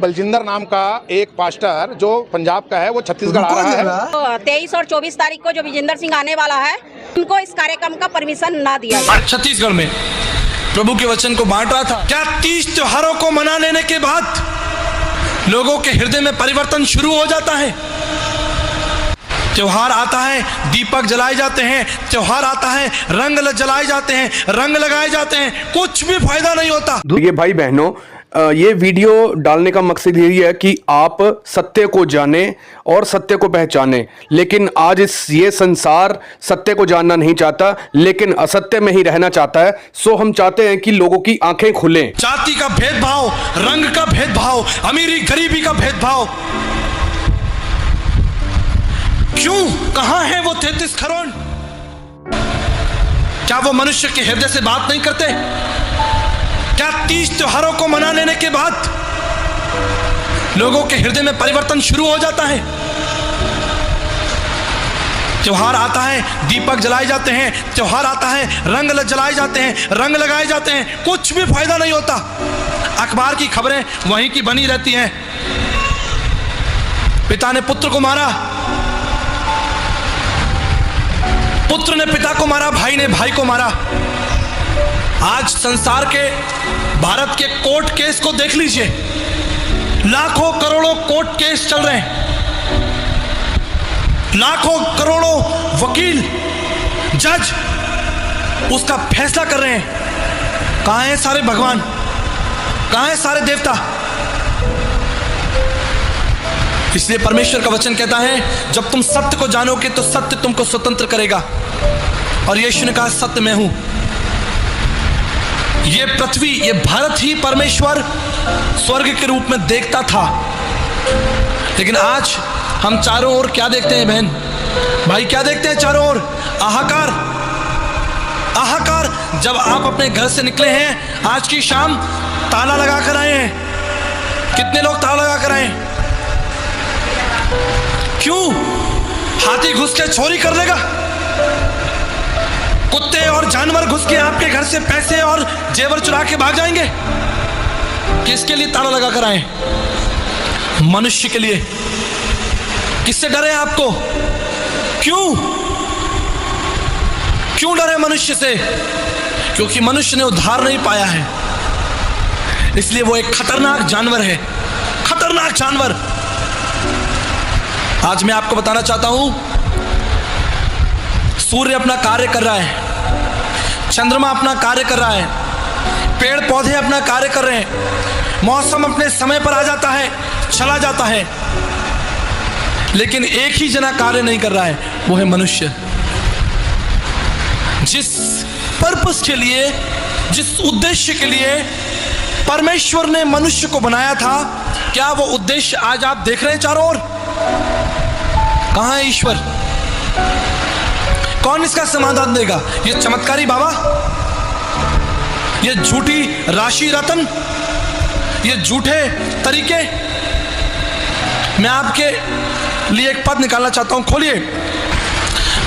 बलजिंदर नाम का एक पास्टर जो पंजाब का है, वो छत्तीसगढ़ आ रहा है। तो 23 और 24 तारीख को जो बलजिंदर सिंह आने वाला है, उनको इस कार्यक्रम का परमिशन ना दिया जाए। छत्तीसगढ़ में प्रभु के वचन को बांट रहा था। क्या 30 त्योहारों को मना लेने के बाद लोगों के हृदय में परिवर्तन शुरू हो जाता है? त्योहार आता है, दीपक जलाए जाते हैं, त्योहार आता है, रंग जलाए जाते हैं, रंग लगाए जाते हैं, कुछ भी फायदा नहीं होता। ये भाई बहनों, ये वीडियो डालने का मकसद यही है कि आप सत्य को जाने और सत्य को पहचाने। लेकिन आज ये संसार सत्य को जानना नहीं चाहता, लेकिन असत्य में ही रहना चाहता है। सो हम चाहते हैं कि लोगों की आंखें खुलें। जाति का भेदभाव, रंग का भेदभाव, अमीरी गरीबी का भेदभाव, क्यों? कहां है वो 33 करोड़? क्या वो मनुष्य के हृदय से बात नहीं करते? क्या 30 त्योहारों को मना लेने के बाद लोगों के हृदय में परिवर्तन शुरू हो जाता है? त्योहार आता है, दीपक जलाए जाते हैं, त्योहार आता है, रंग जलाए जाते हैं, रंग लगाए जाते हैं, कुछ भी फायदा नहीं होता। अखबार की खबरें वहीं की बनी रहती हैं। पिता ने पुत्र को मारा, पुत्र ने पिता को मारा, भाई ने भाई को मारा। आज संसार के, भारत के कोर्ट केस को देख लीजिए। लाखों करोड़ों कोर्ट केस चल रहे हैं, लाखों करोड़ों वकील, जज उसका फैसला कर रहे हैं। कहां हैं सारे भगवान? कहां हैं सारे देवता? इसलिए परमेश्वर का वचन कहता है, जब तुम सत्य को जानोगे तो सत्य तुमको स्वतंत्र करेगा। और यीशु ने कहा, सत्य मैं हूं। ये पृथ्वी, ये भारत ही परमेश्वर स्वर्ग के रूप में देखता था। लेकिन आज हम चारों ओर क्या देखते हैं बहन भाई? क्या देखते हैं चारों ओर? हाहाकार, हाहाकार। जब आप अपने घर से निकले हैं आज की शाम, ताला लगा कर आए हैं। कितने लोग ताला लगा कर आए? क्यों? हाथी घुस के चोरी कर लेगा? कुत्ते और जानवर घुस के आपके घर से पैसे और जेवर चुरा के भाग जाएंगे? किसके लिए ताला लगा कर आए? मनुष्य के लिए। किससे डरे आपको? क्यों? क्यों डरे मनुष्य से? क्योंकि मनुष्य ने उद्धार नहीं पाया है, इसलिए वो एक खतरनाक जानवर है, खतरनाक जानवर। आज मैं आपको बताना चाहता हूं, सूर्य अपना कार्य कर रहा है, चंद्रमा अपना कार्य कर रहा है, पेड़ पौधे अपना कार्य कर रहे हैं, मौसम अपने समय पर आ जाता है, चला जाता है। लेकिन एक ही जना कार्य नहीं कर रहा है, वो है मनुष्य। जिस पर्पस के लिए, जिस उद्देश्य के लिए परमेश्वर ने मनुष्य को बनाया था, क्या वो उद्देश्य आज आप देख रहे हैं चारों ओर? कहां है ईश्वर? कौन इसका समाधान देगा? ये चमत्कारी बाबा, ये झूठी राशि रतन, ये झूठे तरीके। मैं आपके लिए एक पद निकालना चाहता हूं, खोलिए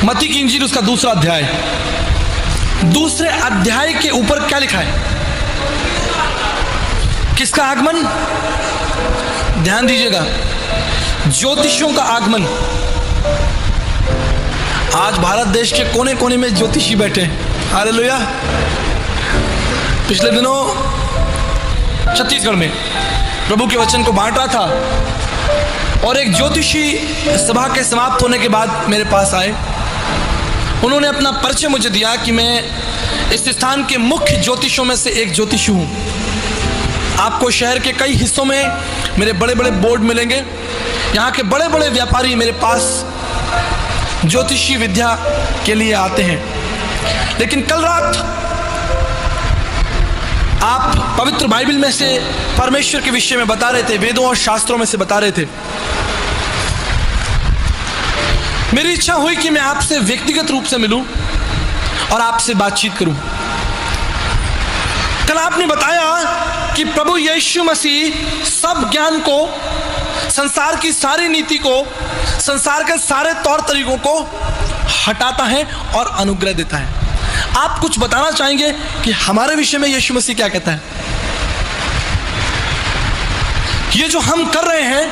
मत्ती की इंजील, उसका दूसरा अध्याय। दूसरे अध्याय के ऊपर क्या लिखा है? किसका आगमन? ध्यान दीजिएगा, ज्योतिषियों का आगमन। आज भारत देश के कोने कोने में ज्योतिषी बैठे हैं। हालेलुया। पिछले दिनों छत्तीसगढ़ में प्रभु के वचन को बांट रहा था और एक ज्योतिषी सभा के समाप्त होने के बाद मेरे पास आए। उन्होंने अपना परिचय मुझे दिया कि मैं इस स्थान के मुख्य ज्योतिषों में से एक ज्योतिषी हूँ। आपको शहर के कई हिस्सों में मेरे बड़े बड़े बोर्ड मिलेंगे। यहाँ के बड़े बड़े व्यापारी मेरे पास ज्योतिषी विद्या के लिए आते हैं। लेकिन कल रात आप पवित्र बाइबल में से परमेश्वर के विषय में बता रहे थे, वेदों और शास्त्रों में से बता रहे थे। मेरी इच्छा हुई कि मैं आपसे व्यक्तिगत रूप से मिलूं और आपसे बातचीत करूं। कल आपने बताया कि प्रभु यीशु मसीह सब ज्ञान को, संसार की सारी नीति को, संसार के सारे तौर तरीकों को हटाता है और अनुग्रह देता है। आप कुछ बताना चाहेंगे कि हमारे विषय में यीशु मसीह क्या कहता है? ये जो हम कर रहे हैं,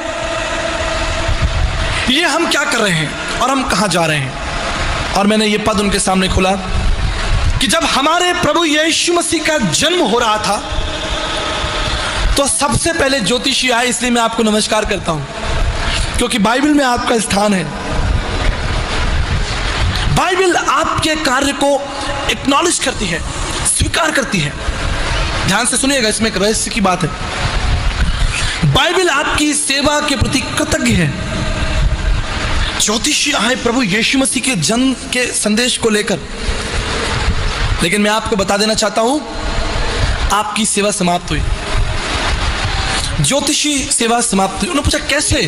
ये हम क्या कर रहे हैं और हम कहां जा रहे हैं। और मैंने ये पद उनके सामने खोला कि जब हमारे प्रभु यीशु मसीह का जन्म हो रहा था तो सबसे पहले ज्योतिषी आए, इसलिए मैं आपको नमस्कार करता हूं, क्योंकि बाइबल में आपका स्थान है। बाइबल आपके कार्य को एक्नॉलेज करती है, स्वीकार करती है। ध्यान से सुनिएगा, इसमें एक रहस्य की बात है। बाइबल आपकी सेवा के प्रति कृतज्ञ है। ज्योतिषी आए प्रभु यीशु मसीह के जन्म के संदेश को लेकर, लेकिन मैं आपको बता देना चाहता हूं, आपकी सेवा समाप्त हुई, ज्योतिषी सेवा समाप्त हुई। उन्होंने पूछा कैसे?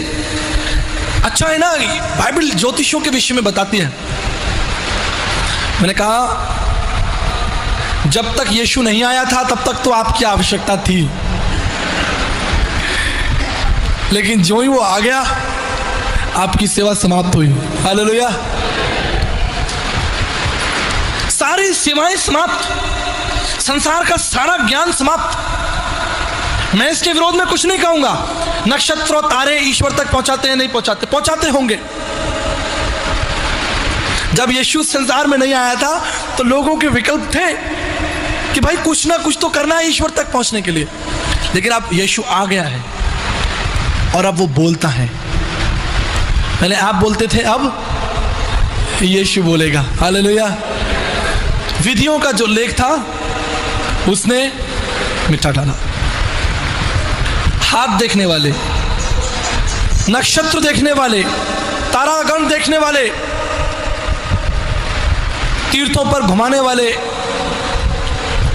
अच्छा है ना, बाइबल ज्योतिषियों के विषय में बताती है। मैंने कहा जब तक यीशु नहीं आया था तब तक तो आपकी आवश्यकता थी, लेकिन जो ही वो आ गया आपकी सेवा समाप्त हुई। हालेलुया। सारी सेवाएं समाप्त, संसार का सारा ज्ञान समाप्त। मैं इसके विरोध में कुछ नहीं कहूंगा। नक्षत्र और तारे ईश्वर तक पहुंचाते हैं, नहीं पहुंचाते? पहुंचाते होंगे। जब यीशु संसार में नहीं आया था तो लोगों के विकल्प थे कि भाई कुछ ना कुछ तो करना है ईश्वर तक पहुंचने के लिए, लेकिन अब यीशु आ गया है और अब वो बोलता है। पहले आप बोलते थे, अब यीशु बोलेगा। हालेलुया। विधियों का जो लेख था उसने मिटा डाला। हाथ देखने वाले, नक्षत्र देखने वाले, तारागण देखने वाले, तीर्थों पर घुमाने वाले।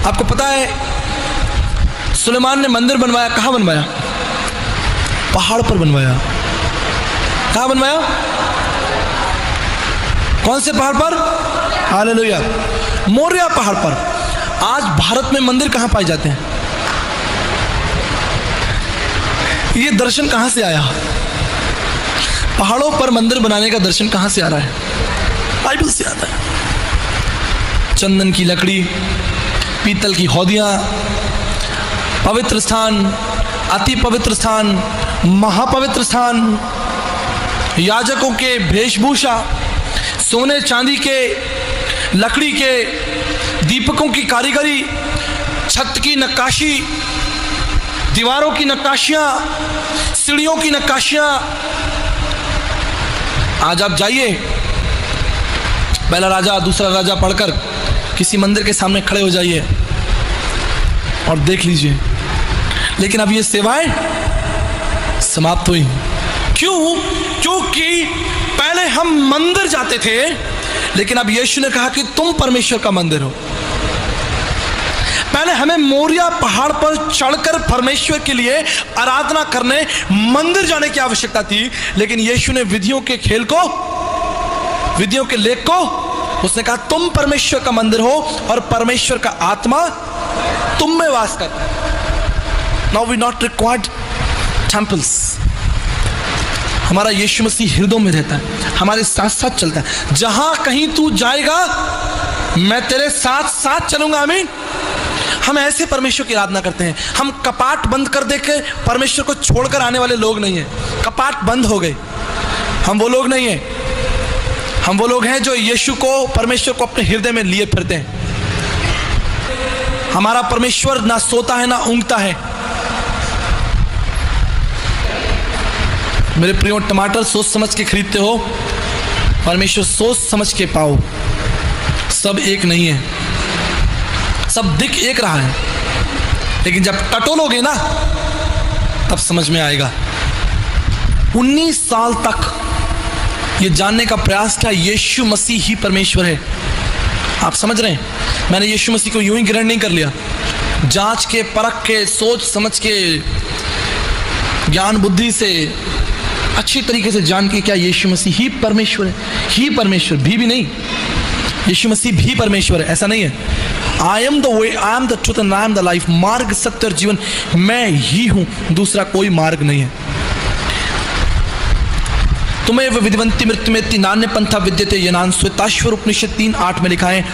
आपको पता है सुलेमान ने मंदिर बनवाया, कहां बनवाया? पहाड़ पर बनवाया। कहां बनवाया? कौन से पहाड़ पर? हालेलुया, मोरिया पहाड़ पर। आज भारत में मंदिर कहां पाए जाते हैं? ये दर्शन कहां से आया? पहाड़ों पर मंदिर बनाने का दर्शन कहां से आ रहा है? बाइबल से आता है। चंदन की लकड़ी, पीतल की हौदियां, पवित्र स्थान, अति पवित्र स्थान, महापवित्र स्थान, याजकों के वेशभूषा, सोने चांदी के, लकड़ी के, दीपकों की कारीगरी, छत की नक्काशी, दीवारों की नक्काशियां, सीढ़ियों की नक्काशियां। आज आप जाइए, पहला राजा दूसरा राजा पढ़कर किसी मंदिर के सामने खड़े हो जाइए और देख लीजिए। लेकिन अब ये सेवाएं समाप्त हुई। क्यों? क्योंकि पहले हम मंदिर जाते थे, लेकिन अब यीशु ने कहा कि तुम परमेश्वर का मंदिर हो। पहले हमें मोरिया पहाड़ पर चढ़कर परमेश्वर के लिए आराधना करने मंदिर जाने की आवश्यकता थी, लेकिन यीशु ने विधियों के खेल को, विधियों के लेख को, उसने कहा तुम परमेश्वर का मंदिर हो और परमेश्वर का आत्मा तुम में वास करता है। Now we not required temples. हमारा यीशु मसीह हृदय में रहता है, हमारे साथ साथ चलता है। जहां कहीं तू जाएगा मैं तेरे साथ साथ चलूंगा। आमीन। हम ऐसे परमेश्वर की आराधना करते हैं। हम कपाट बंद कर दे के परमेश्वर को छोड़कर आने वाले लोग नहीं हैं। कपाट बंद हो गए, हम वो लोग नहीं हैं। हम वो लोग हैं जो यीशु को, परमेश्वर को अपने हृदय में लिए फिरते हैं। हमारा परमेश्वर ना सोता है ना ऊँघता है। मेरे प्रियो, टमाटर सोच समझ के खरीदते हो, परमेश्वर सोच समझ के पाओ। सब एक नहीं है, सब दिख एक रहा है, लेकिन जब टटोलोगे ना तब समझ में आएगा। 19 साल तक ये जानने का प्रयास किया यीशु मसीह ही परमेश्वर है। आप समझ रहे हैं? मैंने यीशु मसीह को यूं ही ग्रहण नहीं कर लिया। जांच के, परख के, सोच समझ के, ज्ञान बुद्धि से अच्छी तरीके से जान के क्या यीशु मसीह ही परमेश्वर है। ही परमेश्वर भी नहीं, यीशु मसीह भी परमेश्वर है, ऐसा नहीं है। I am the way, I am the truth and I am the life. मार्ग, सत्य और जीवन मैं ही हूं, दूसरा कोई मार्ग नहीं है। तुम्हें विधिवंती मृत्यु में नान्य पंथा विद्यते यनान श्वेताश्वर उपनिषद 3:8 में लिखा है,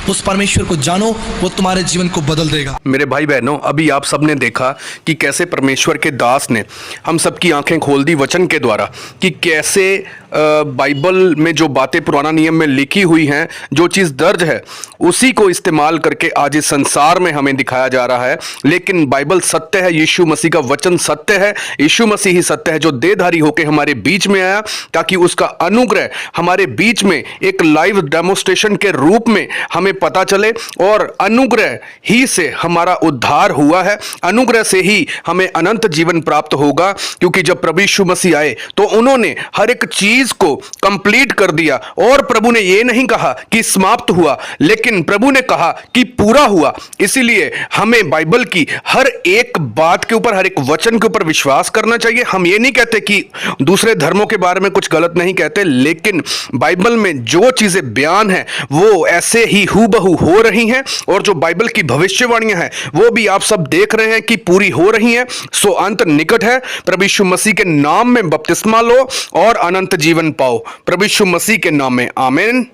उस परमेश्वर को जानो, वो तुम्हारे जीवन को बदल देगा। मेरे भाई बहनों, अभी आप सबने देखा कि कैसे परमेश्वर के दास ने हम सबकी आंखें खोल दी वचन के द्वारा, कि कैसे बाइबल में जो बातें पुराना नियम में लिखी हुई हैं, जो चीज़ दर्ज है उसी को इस्तेमाल करके आज इस संसार में हमें दिखाया जा रहा है। लेकिन बाइबल सत्य है, यीशु मसीह का वचन सत्य है, यीशु मसीह ही सत्य है जो देहधारी होकर हमारे बीच में आया, ताकि उसका अनुग्रह हमारे बीच में एक लाइव डेमोस्ट्रेशन के रूप में हमें पता चले, और अनुग्रह ही से हमारा उद्धार हुआ है, अनुग्रह से ही हमें अनंत जीवन प्राप्त होगा। क्योंकि जब प्रभु यीशु मसीह आए तो उन्होंने हर एक चीज को कंप्लीट कर दिया, और प्रभु ने यह नहीं कहा कि समाप्त हुआ, लेकिन प्रभु ने कहा कि पूरा हुआ। इसीलिए हमें बाइबल की हर एक बात के ऊपर, हर एक वचन के ऊपर विश्वास करना चाहिए। हम ये नहीं कहते कि दूसरे धर्मों के बारे में कुछ गलत नहीं कहते, लेकिन बाइबल में जो चीजें बयान है वो ऐसे ही हूबहू हो रही हैं, और जो बाइबल की भविष्यवाणियां हैं वो भी आप सब देख रहे हैं कि पूरी हो रही हैं। सो अंत निकट है। प्रभु यीशु मसीह के नाम में बपतिस्मा लो और अनंत जीवन पाओ। प्रभु यीशु मसीह के नाम में आमीन।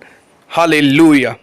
हालेलुया।